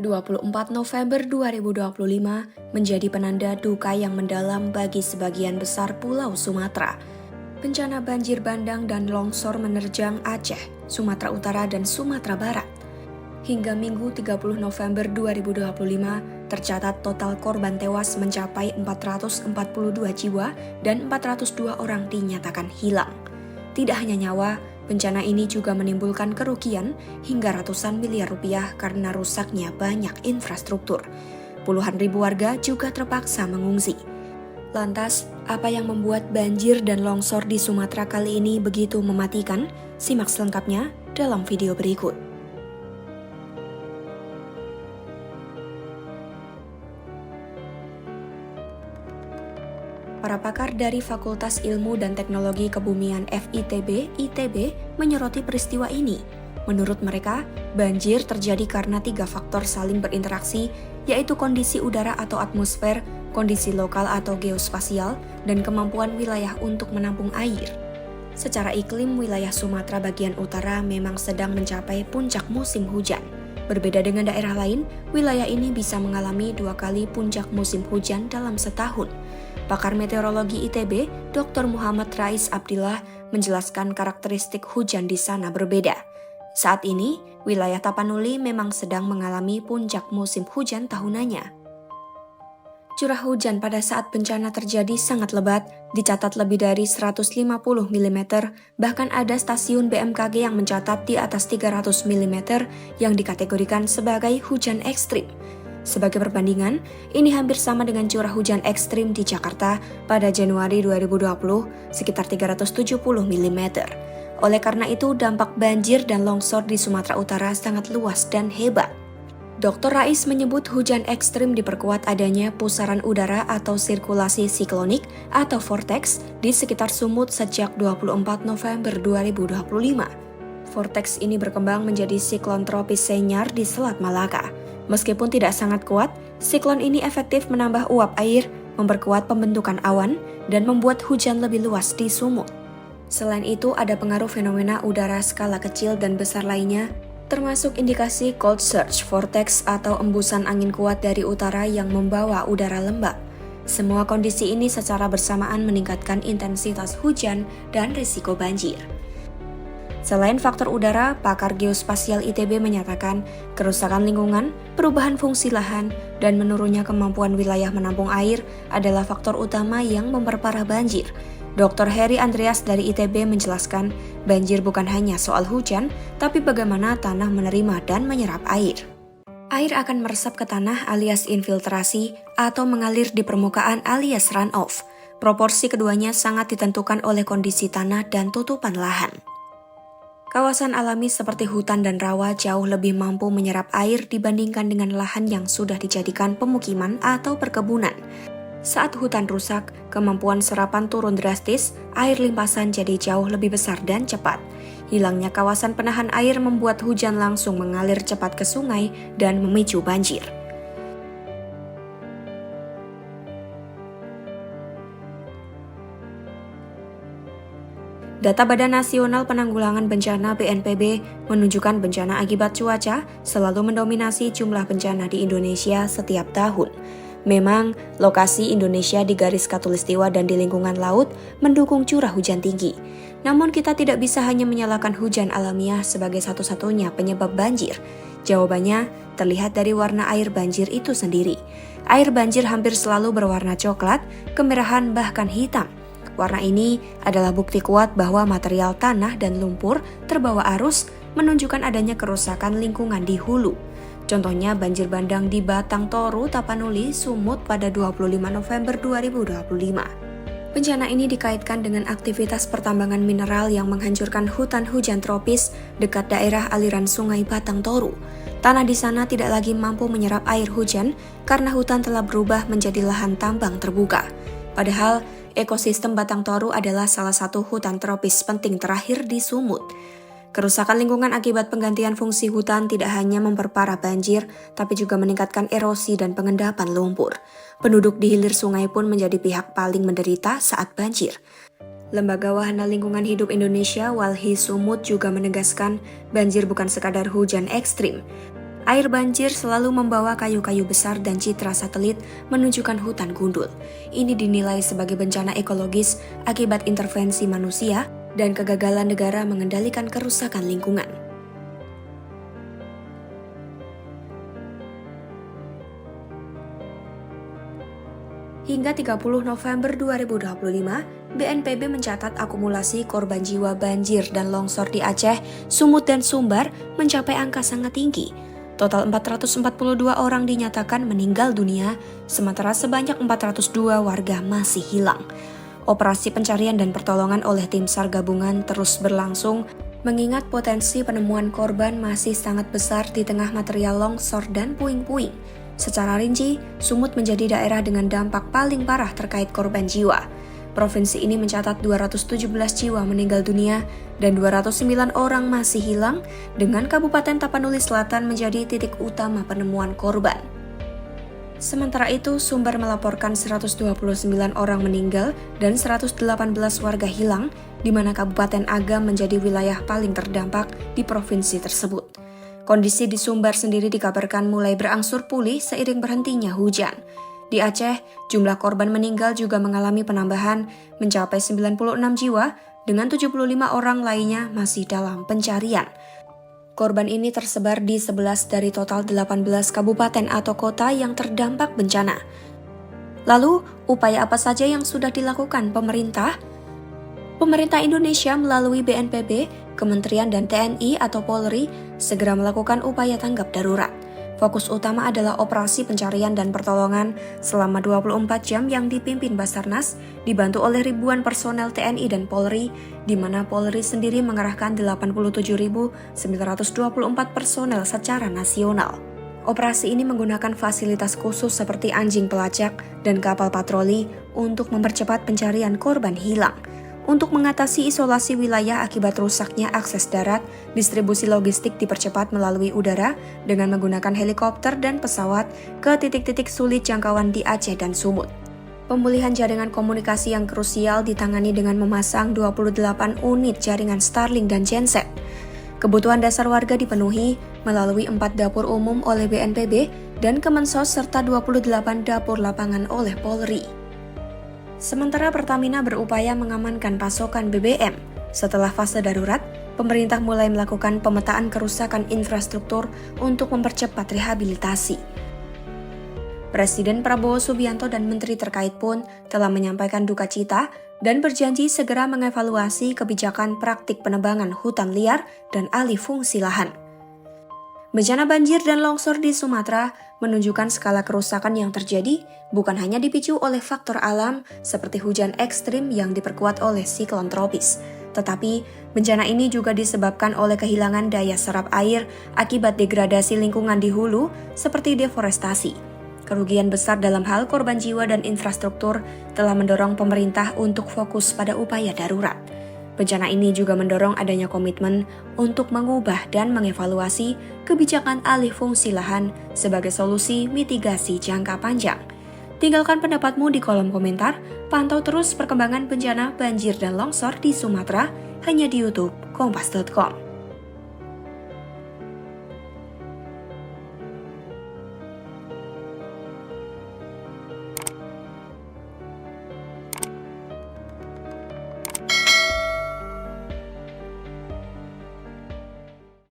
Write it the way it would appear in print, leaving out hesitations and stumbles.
24 November 2025 menjadi penanda duka yang mendalam bagi sebagian besar Pulau Sumatera. Bencana banjir bandang dan longsor menerjang Aceh, Sumatera Utara, dan Sumatera Barat. Hingga Minggu 30 November 2025, tercatat total korban tewas mencapai 442 jiwa dan 402 orang dinyatakan hilang. Tidak hanya nyawa, bencana ini juga menimbulkan kerugian hingga ratusan miliar rupiah karena rusaknya banyak infrastruktur. Puluhan ribu warga juga terpaksa mengungsi. Lantas, apa yang membuat banjir dan longsor di Sumatera kali ini begitu mematikan? Simak selengkapnya dalam video berikut. Para pakar dari Fakultas Ilmu dan Teknologi Kebumian FITB, ITB, menyoroti peristiwa ini. Menurut mereka, banjir terjadi karena 3 faktor saling berinteraksi, yaitu kondisi udara atau atmosfer, kondisi lokal atau geospasial, dan kemampuan wilayah untuk menampung air. Secara iklim, wilayah Sumatera bagian utara memang sedang mencapai puncak musim hujan. Berbeda dengan daerah lain, wilayah ini bisa mengalami 2 kali puncak musim hujan dalam setahun. Pakar meteorologi ITB, Dr. Muhammad Rais Abdillah, menjelaskan karakteristik hujan di sana berbeda. Saat ini, wilayah Tapanuli memang sedang mengalami puncak musim hujan tahunannya. Curah hujan pada saat bencana terjadi sangat lebat, dicatat lebih dari 150 mm, bahkan ada stasiun BMKG yang mencatat di atas 300 mm yang dikategorikan sebagai hujan ekstrim. Sebagai perbandingan, ini hampir sama dengan curah hujan ekstrim di Jakarta pada Januari 2020, sekitar 370 mm. Oleh karena itu, dampak banjir dan longsor di Sumatera Utara sangat luas dan hebat. Dr. Rais menyebut hujan ekstrim diperkuat adanya pusaran udara atau sirkulasi siklonik atau vortex di sekitar Sumut sejak 24 November 2025. Vortex ini berkembang menjadi siklon tropis Senyar di Selat Malaka. Meskipun tidak sangat kuat, siklon ini efektif menambah uap air, memperkuat pembentukan awan, dan membuat hujan lebih luas di Sumut. Selain itu, ada pengaruh fenomena udara skala kecil dan besar lainnya, termasuk indikasi cold surge vortex atau embusan angin kuat dari utara yang membawa udara lembab. Semua kondisi ini secara bersamaan meningkatkan intensitas hujan dan risiko banjir. Selain faktor udara, pakar geospasial ITB menyatakan kerusakan lingkungan, perubahan fungsi lahan, dan menurunnya kemampuan wilayah menampung air adalah faktor utama yang memperparah banjir. Dr. Heri Andreas dari ITB menjelaskan, banjir bukan hanya soal hujan, tapi bagaimana tanah menerima dan menyerap air. Air akan meresap ke tanah alias infiltrasi atau mengalir di permukaan alias runoff. Proporsi keduanya sangat ditentukan oleh kondisi tanah dan tutupan lahan. Kawasan alami seperti hutan dan rawa jauh lebih mampu menyerap air dibandingkan dengan lahan yang sudah dijadikan pemukiman atau perkebunan. Saat hutan rusak, kemampuan serapan turun drastis, air limpasan jadi jauh lebih besar dan cepat. Hilangnya kawasan penahan air membuat hujan langsung mengalir cepat ke sungai dan memicu banjir. Data Badan Nasional Penanggulangan Bencana BNPB menunjukkan bencana akibat cuaca selalu mendominasi jumlah bencana di Indonesia setiap tahun. Memang, lokasi Indonesia di garis khatulistiwa dan di lingkungan laut mendukung curah hujan tinggi. Namun kita tidak bisa hanya menyalahkan hujan alamiah sebagai satu-satunya penyebab banjir. Jawabannya terlihat dari warna air banjir itu sendiri. Air banjir hampir selalu berwarna coklat, kemerahan bahkan hitam. Warna ini adalah bukti kuat bahwa material tanah dan lumpur terbawa arus menunjukkan adanya kerusakan lingkungan di hulu. Contohnya banjir bandang di Batang Toru, Tapanuli, Sumut pada 25 November 2025. Bencana ini dikaitkan dengan aktivitas pertambangan mineral yang menghancurkan hutan hujan tropis dekat daerah aliran sungai Batang Toru. Tanah di sana tidak lagi mampu menyerap air hujan karena hutan telah berubah menjadi lahan tambang terbuka. Padahal, ekosistem Batang Toru adalah salah satu hutan tropis penting terakhir di Sumut. Kerusakan lingkungan akibat penggantian fungsi hutan tidak hanya memperparah banjir, tapi juga meningkatkan erosi dan pengendapan lumpur. Penduduk di hilir sungai pun menjadi pihak paling menderita saat banjir. Lembaga Wahana Lingkungan Hidup Indonesia Walhi Sumut juga menegaskan banjir bukan sekadar hujan ekstrim. Air banjir selalu membawa kayu-kayu besar dan citra satelit menunjukkan hutan gundul. Ini dinilai sebagai bencana ekologis akibat intervensi manusia dan kegagalan negara mengendalikan kerusakan lingkungan. Hingga 30 November 2025, BNPB mencatat akumulasi korban jiwa banjir dan longsor di Aceh, Sumut, dan Sumbar mencapai angka sangat tinggi. Total 442 orang dinyatakan meninggal dunia, sementara sebanyak 402 warga masih hilang. Operasi pencarian dan pertolongan oleh tim SAR gabungan terus berlangsung, mengingat potensi penemuan korban masih sangat besar di tengah material longsor dan puing-puing. Secara rinci, Sumut menjadi daerah dengan dampak paling parah terkait korban jiwa. Provinsi ini mencatat 217 jiwa meninggal dunia dan 209 orang masih hilang, dengan Kabupaten Tapanuli Selatan menjadi titik utama penemuan korban. Sementara itu, Sumbar melaporkan 129 orang meninggal dan 118 warga hilang, di mana Kabupaten Agam menjadi wilayah paling terdampak di provinsi tersebut. Kondisi di Sumbar sendiri dikabarkan mulai berangsur pulih seiring berhentinya hujan. Di Aceh, jumlah korban meninggal juga mengalami penambahan mencapai 96 jiwa, dengan 75 orang lainnya masih dalam pencarian. Korban ini tersebar di 11 dari total 18 kabupaten atau kota yang terdampak bencana. Lalu, upaya apa saja yang sudah dilakukan pemerintah? Pemerintah Indonesia melalui BNPB, Kementerian dan TNI atau Polri segera melakukan upaya tanggap darurat. Fokus utama adalah operasi pencarian dan pertolongan selama 24 jam yang dipimpin Basarnas, dibantu oleh ribuan personel TNI dan Polri, di mana Polri sendiri mengerahkan 87.924 personel secara nasional. Operasi ini menggunakan fasilitas khusus seperti anjing pelacak dan kapal patroli untuk mempercepat pencarian korban hilang. Untuk mengatasi isolasi wilayah akibat rusaknya akses darat, distribusi logistik dipercepat melalui udara dengan menggunakan helikopter dan pesawat ke titik-titik sulit jangkauan di Aceh dan Sumut. Pemulihan jaringan komunikasi yang krusial ditangani dengan memasang 28 unit jaringan Starlink dan genset. Kebutuhan dasar warga dipenuhi melalui 4 dapur umum oleh BNPB dan Kemensos serta 28 dapur lapangan oleh Polri. Sementara Pertamina berupaya mengamankan pasokan BBM. Setelah fase darurat, pemerintah mulai melakukan pemetaan kerusakan infrastruktur untuk mempercepat rehabilitasi. Presiden Prabowo Subianto dan menteri terkait pun telah menyampaikan duka cita dan berjanji segera mengevaluasi kebijakan praktik penebangan hutan liar dan alih fungsi lahan. Bencana banjir dan longsor di Sumatera menunjukkan skala kerusakan yang terjadi bukan hanya dipicu oleh faktor alam seperti hujan ekstrim yang diperkuat oleh siklon tropis, tetapi bencana ini juga disebabkan oleh kehilangan daya serap air akibat degradasi lingkungan di hulu seperti deforestasi. Kerugian besar dalam hal korban jiwa dan infrastruktur telah mendorong pemerintah untuk fokus pada upaya darurat. Bencana ini juga mendorong adanya komitmen untuk mengubah dan mengevaluasi kebijakan alih fungsi lahan sebagai solusi mitigasi jangka panjang. Tinggalkan pendapatmu di kolom komentar, pantau terus perkembangan bencana banjir dan longsor di Sumatera hanya di YouTube Kompas.com.